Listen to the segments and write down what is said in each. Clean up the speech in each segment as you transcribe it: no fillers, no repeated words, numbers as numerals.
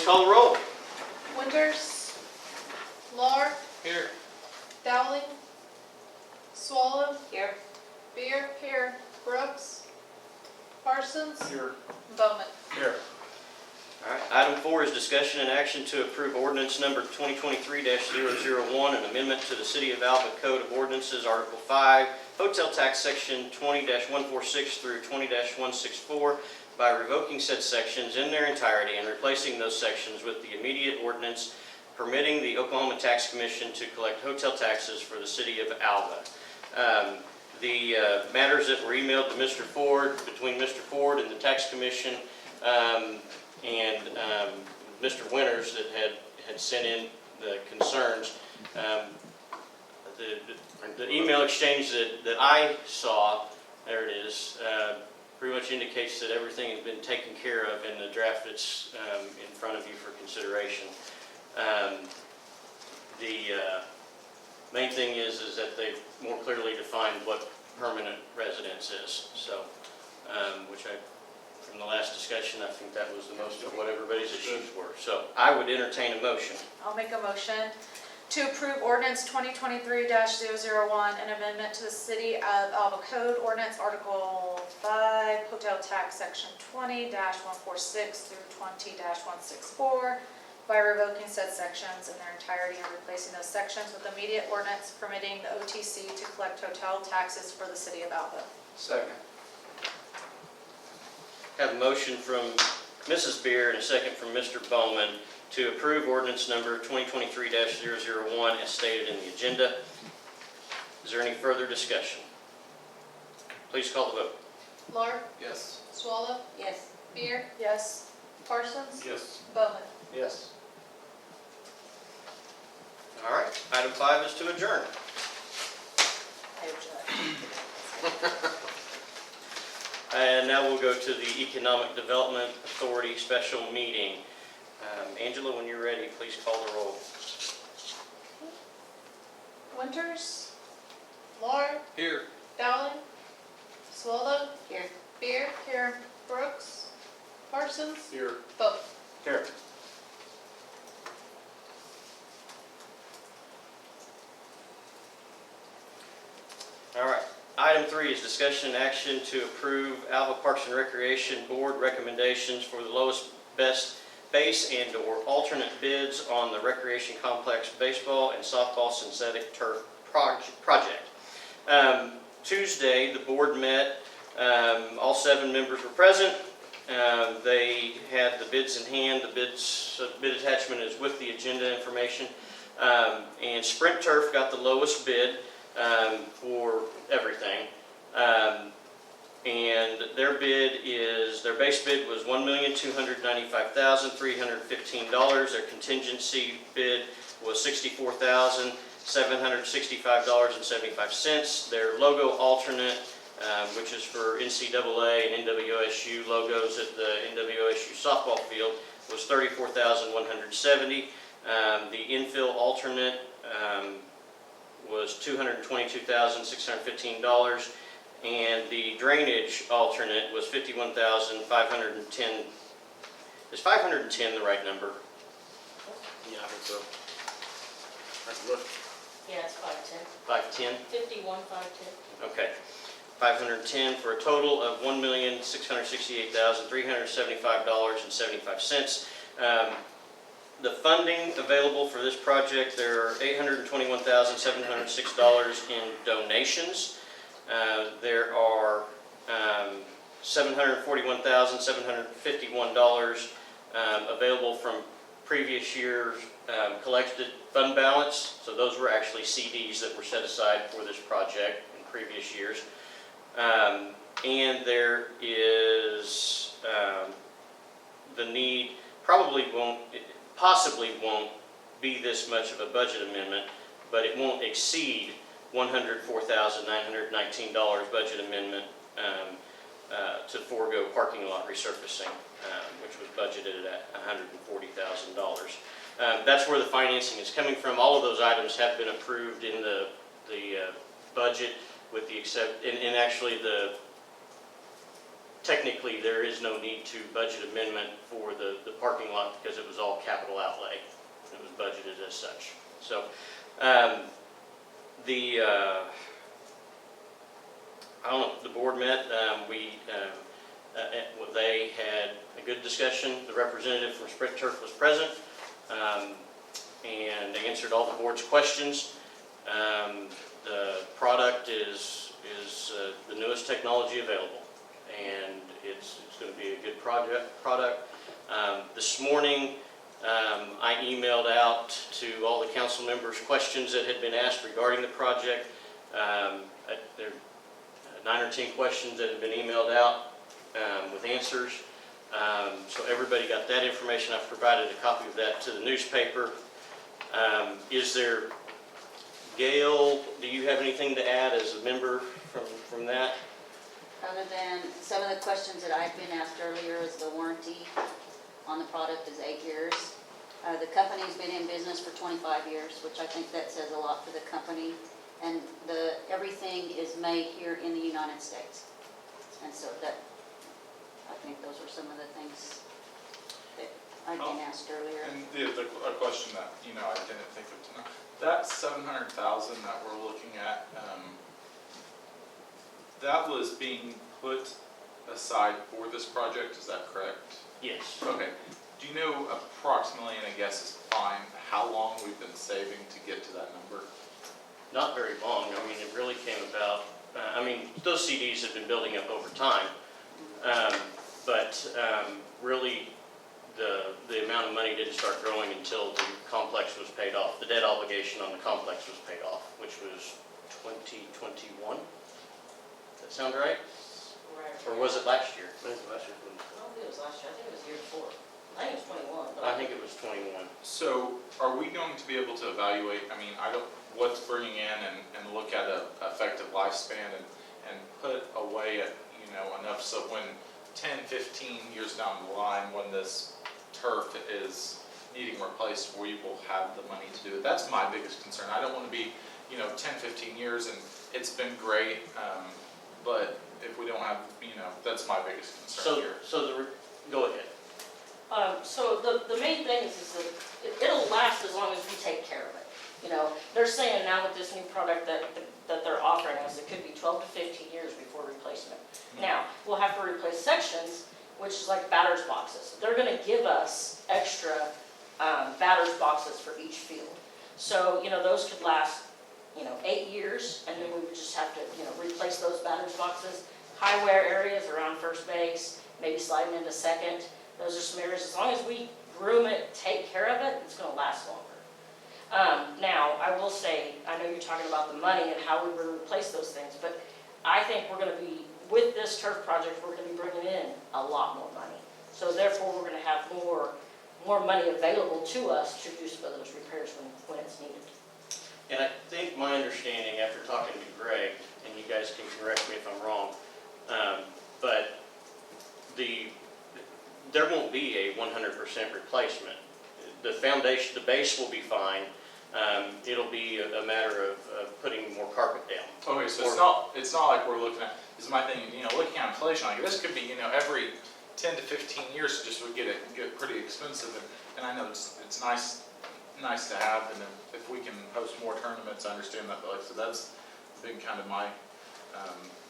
call the roll. Winters, Lahr, Here. Dowling, Swallow, Here. Beer, here, Brooks, Parsons, Here. Bowman. Here. All right, item 4 is discussion and action to approve ordinance number 2023-001, an amendment to the City of Alva Code of Ordinances, Article 5, Hotel Tax Section 20-146 through 20-164, by revoking said sections in their entirety and replacing those sections with the immediate ordinance permitting the Oklahoma Tax Commission to collect hotel taxes for the City of Alva. The matters that were emailed to Mr. Ford, between Mr. Ford and the Tax Commission, and Mr. Winters that had sent in the concerns. The email exchange that I saw, there it is, pretty much indicates that everything has been taken care of in the draft that's in front of you for consideration. The main thing is that they've more clearly defined what permanent residence is. So, from the last discussion, I think that was the most of what everybody's issues were. So I would entertain a motion. I'll make a motion to approve ordinance 2023-001, an amendment to the City of Alva Code Ordinance Article 5, Hotel Tax Section 20-146 through 20-164, by revoking said sections in their entirety and replacing those sections with immediate ordinance permitting the OTC to collect hotel taxes for the City of Alva. Second. Have a motion from Mrs. Beer and a second from Mr. Bowman to approve ordinance number 2023-001 as stated in the agenda. Is there any further discussion? Please call the vote. Lahr, Yes. Swallow, Yes. Beer, Yes. Parsons, Yes. Bowman. Yes. All right, item 5 is to adjourn. And now we'll go to the Economic Development Authority special meeting. Angela, when you're ready, please call the roll. Winters, Lahr, Here. Dowling, Swallow, Here. Beer, here, Brooks, Parsons, Here. Bowman. Here. All right. Item 3 is discussion and action to approve Alva Parks and Recreation Board recommendations for the lowest best base and/or alternate bids on the Recreation Complex baseball and softball synthetic turf project. Tuesday, the board met. All 7 members were present. They had the bids in hand. The bid attachment is with the agenda information. And Sprint Turf got the lowest bid for everything. And their base bid was $1,295,315. Their contingency bid was $64,765.75. Their logo alternate, which is for NCAA and NWOSU logos at the NWOSU softball field, was $34,170. The infill alternate was $222,615, and the drainage alternate was $51,510. Is 510 the right number? Yeah, I think so. Look. Yeah, it's 510. 510? 51, 510. Okay. 510 for a total of $1,668,375.75. The funding available for this project, there are $821,706 in donations. There are $741,751 available from previous year's collected fund balance. So those were actually CDs that were set aside for this project in previous years. And there is the need, possibly won't be this much of a budget amendment, but it won't exceed $104,919 budget amendment to forego parking lot resurfacing, which was budgeted at $140,000. That's where the financing is coming from. All of those items have been approved in the budget, with the and actually the technically, there is no need to budget amendment for the parking lot because it was all capital outlay. It was budgeted as such. So, I don't know, the board met, they had a good discussion. The representative from Sprint Turf was present and answered all the board's questions. The product is the newest technology available, and it's going to be a good product. This morning, I emailed out to all the council members questions that had been asked regarding the project. There are 9 or 10 questions that have been emailed out with answers. So everybody got that information. I've provided a copy of that to the newspaper. Is there, Gail, do you have anything to add as a member from that? Other than some of the questions that I've been asked earlier, is the warranty on the product is 8 years. The company's been in business for 25 years, which I think that says a lot for the company. And everything is made here in the United States. And so I think those are some of the things that I've been asked earlier. And a question that, I didn't think of tonight. That 700,000 that we're looking at, that was being put aside for this project, is that correct? Yes. Okay. Do you know approximately, and I guess is fine, how long we've been saving to get to that number? Not very long. I mean, it really came about, those CDs have been building up over time. But really, the amount of money didn't start growing until the complex was paid off. The debt obligation on the complex was paid off, which was 2021. Does that sound right? Or was it last year? I don't think it was last year, I think it was the year before. I think it was 21. I think it was 21. So are we going to be able to evaluate, what's bringing in and look at an effective lifespan and put away enough so when 10, 15 years down the line, when this turf is needing replaced, we will have the money to do it. That's my biggest concern. I don't want to be, 10, 15 years and it's been great, but if we don't have, that's my biggest concern here. Go ahead. So the main thing is that it'll last as long as we take care of it. They're saying now with this new product that they're offering us, it could be 12 to 15 years before replacement. Now, we'll have to replace sections, which is like batter's boxes. They're going to give us extra batter's boxes for each field. So, those could last, 8 years, and then we would just have to, replace those batter's boxes. High wear areas around first base, maybe sliding into second. Those are some areas, as long as we groom it, take care of it, it's going to last longer. Now, I will say, I know you're talking about the money and how we would replace those things, but I think we're going to be, with this turf project, we're going to be bringing in a lot more money. So therefore, we're going to have more money available to us to do some of those repairs when it's needed. And I think my understanding after talking to Greg, and you guys can correct me if I'm wrong, but there won't be a 100% replacement. The foundation, the base will be fine. It'll be a matter of putting more carpet down. Okay, so it's not like we're looking at, this is my thing, looking at inflation, like this could be, every 10 to 15 years, it just would get pretty expensive. And I know it's nice to have, and if we can host more tournaments, I understand that, but like, so that's been kind of my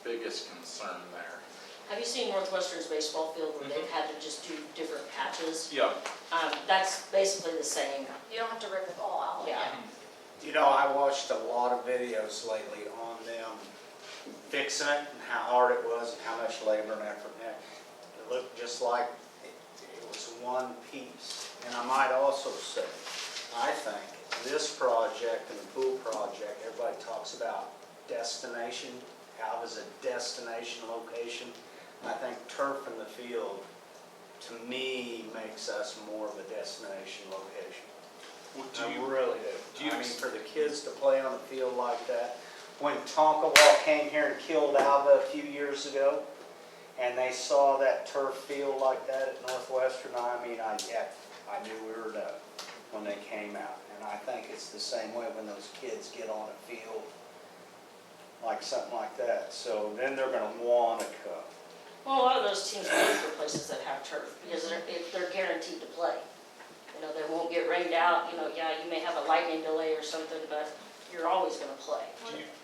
biggest concern there. Have you seen Northwestern's baseball field where they've had to just do different patches? Yeah. That's basically the same. You don't have to rip it all out. Yeah. I watched a lot of videos lately on them fixing it and how hard it was and how much labor and effort. And it looked just like it was one piece. And I might also say, I think this project and the pool project, everybody talks about destination. Alva's a destination location. I think turf in the field, to me, makes us more of a destination location. Well, I really do. do you- For the kids to play on a field like that. When Tonkawa came here and killed Alva a few years ago, and they saw that turf field like that at Northwestern, I knew we were done when they came out. And I think it's the same way when those kids get on a field like something like that. So then they're going to want to come. Well, a lot of those teams play for places that have turf, because they're guaranteed to play. You know, they won't get rained out, you know, yeah, you may have a lightning delay or something, but you're always gonna play.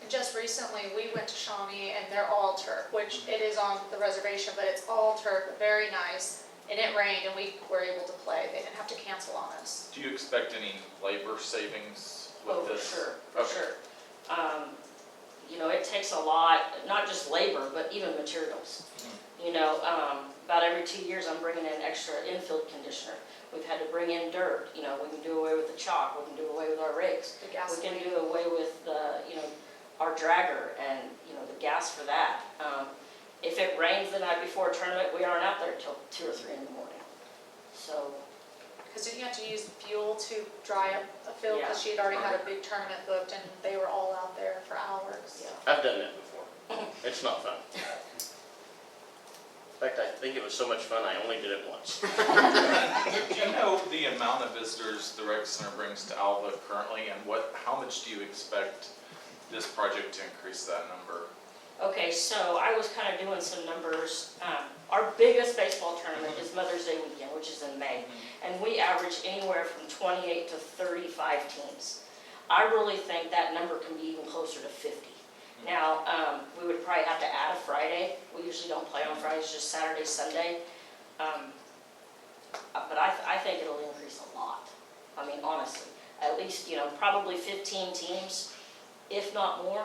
Just recently, we went to Shawnee and they're all turf, which it is on the reservation, but it's all turf, very nice. And it rained and we were able to play. They didn't have to cancel on us. Do you expect any labor savings with Oh, for this? sure, for Okay. sure. You know, it takes a lot, not just labor, but even materials. You know, about every 2 years, I'm bringing in extra infield conditioner. We've had to bring in dirt, you know, we can do away with the chalk, we can do away with our rakes. The We gasoline. can do away with the, you know, our dragger and, you know, the gas for that. If it rains the night before a tournament, we aren't out there till 2 or 3 in the morning. So, Because didn't you have to use fuel to dry up a field? Because she had already had a big tournament booked and they were all out there for hours. yeah. I've done that before. It's not fun. In fact, I think it was so much fun, I only did it once. Do you know the amount of visitors the rec center brings to Alva currently, and how much do you expect this project to increase that number? Okay, so I was kind of doing some numbers. Our biggest baseball tournament is Mother's Day weekend, which is in May. And we average anywhere from 28 to 35 teams. I really think that number can be even closer to 50. Now, we would probably have to add a Friday. We usually don't play on Fridays, just Saturday, Sunday. But I think it'll increase a lot. I mean, honestly, at least, you know, probably 15 teams, if not more.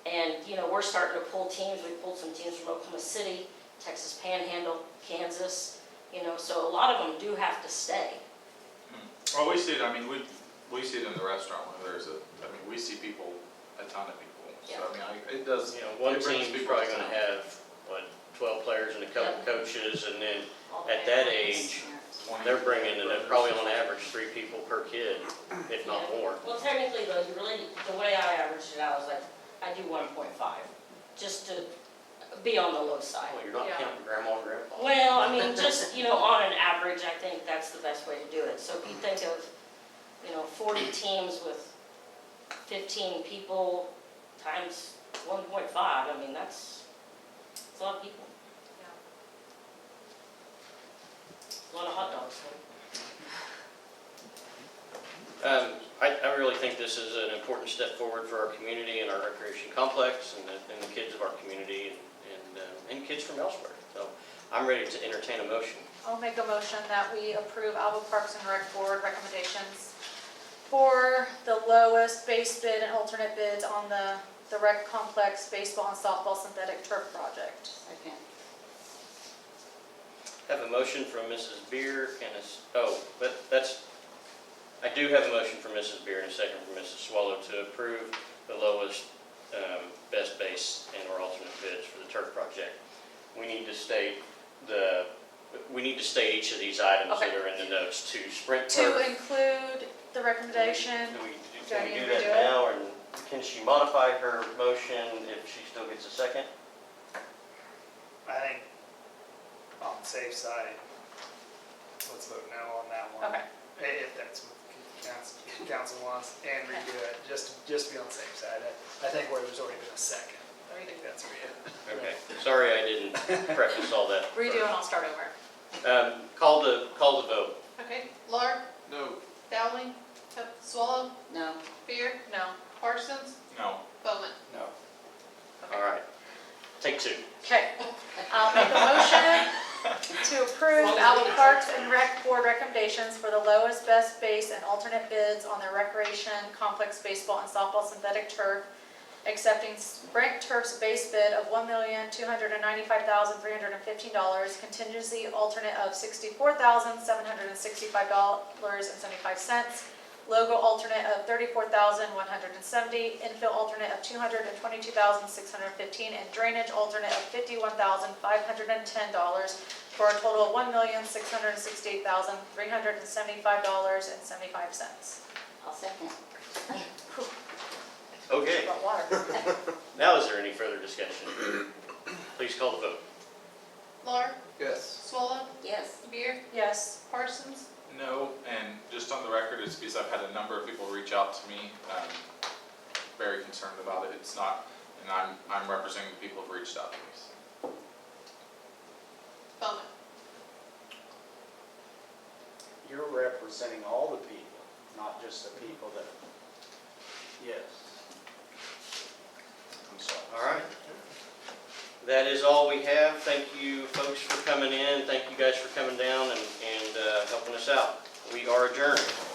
And, you know, we're starting to pull teams. We pulled some teams from Oklahoma City, Texas Panhandle, Kansas, you know, so a lot of them do have to stay. Well, we see it, I mean, we see it in the restaurant when we see people, a ton of people. So, I mean, it does. You know, one it brings team's people probably to gonna town. have, 12 players and a couple Yeah. coaches, and then All at day. that age, they're bringing in probably on average 3 people per kid, if not Yeah. more. Well, technically, though, the way I averaged it out was like, I do 1.5, just to be on the low side. Well, you're not Yeah. counting grandma and grandpa. Well, I mean, just, you know, on an average, I think that's the best way to do it. So if you think of, you know, 40 teams with 15 people times 1.5, I mean, that's a lot of people. A lot of hot dogs. I really think this is an important step forward for our community and our recreation complex and the kids of our community and kids from elsewhere. So I'm ready to entertain a motion. I'll make a motion that we approve Alva Parks and Rec Board recommendations for the lowest base bid and alternate bids on the rec complex baseball and softball synthetic turf project. Second. Have a motion from Mrs. Beer and I do have a motion from Mrs. Beer and a second from Mrs. Swallow to approve the lowest, best base and or alternate bids for the turf project. We need to state each of these items that Okay. are in the notes to Sprint To Turf. include the recommendation, Can we need do to that redo it? now, or can she modify her motion if she still gets a second? I think on the safe side, let's vote no on that one. okay, If that's what the council wants, and redo it, just to be on the safe side. I think where there's already been a second, I think that's where you. Okay, sorry I didn't preface all that. redo and I'll start over. Call the vote. Okay, Laura, No. Dowling, Swallow, No. Beer, No. Parsons, No. Bowman. No. All right, take 2. Okay, I'll make a motion to approve Alva Parks and Rec Board recommendations for the lowest, best base, and alternate bids on the recreation complex baseball and softball synthetic turf, accepting Sprint Turf's base bid of $1,295,315, contingency alternate of $64,765.75, logo alternate of $34,170, infill alternate of $222,615, and drainage alternate of $51,510, for a total of $1,668,375.75. I'll second. Okay, About water. now is there any further discussion? Please call the vote. Laura, Yes. Swallow, Yes. Beer, Yes. Parsons, No, and just on the record, it's because I've had a number of people reach out to me, very concerned about it. It's not, and I'm representing the people who've reached out to me. representing all the people, not just the people that, yes. I'm sorry. All right. That is all we have. Thank you, folks, for coming in. Thank you guys for coming down and helping us out. We are adjourned.